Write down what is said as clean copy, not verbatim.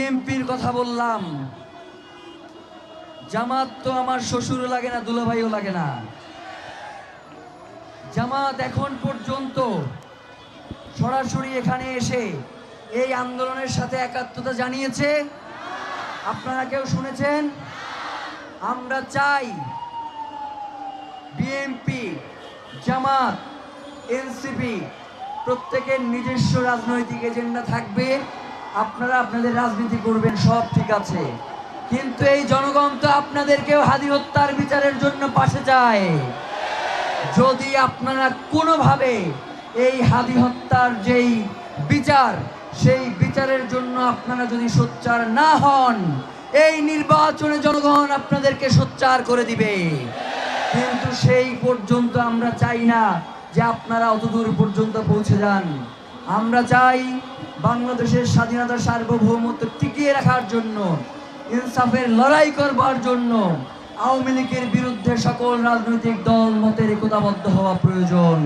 বিএনপির কথা বললাম। জামাত তো আমার শ্বশুরও লাগে না, দুলাভাইও লাগে না। জামাত এখন পর্যন্ত সরাসরি এখানে এসে এই আন্দোলনের সাথে একাত্মতা জানিয়েছে? আপনারা কেউ শুনেছেন? আমরা চাই বিএনপি, জামাত, এনসিপি প্রত্যেকের নিজস্ব রাজনৈতিক এজেন্ডা থাকবে। আপনারা আপনাদের রাজনীতি করবেন, সব ঠিক আছে, কিন্তু এই জনগণ তো আপনাদেরকেও হাদি হত্যার বিচারের জন্য পাশে চায়। যদি আপনারা কোনোভাবে এই হাদি হত্যার যেই বিচার, সেই বিচারের জন্য আপনারা যদি সোচ্চার না হন, এই নির্বাচনে জনগণ আপনাদেরকে সোচ্চার করে দিবে। কিন্তু সেই পর্যন্ত আমরা চাই না যে আপনারা অতদূর পর্যন্ত পৌঁছে যান। আমরা চাই বাংলাদেশের স্বাধীনতা, সার্বভৌমত্ব টিকিয়ে রাখার জন্য, ইনসাফের লড়াই করবার জন্য আওয়ামী লীগের বিরুদ্ধে সকল রাজনৈতিক দল মতের একতাবদ্ধ হওয়া প্রয়োজন।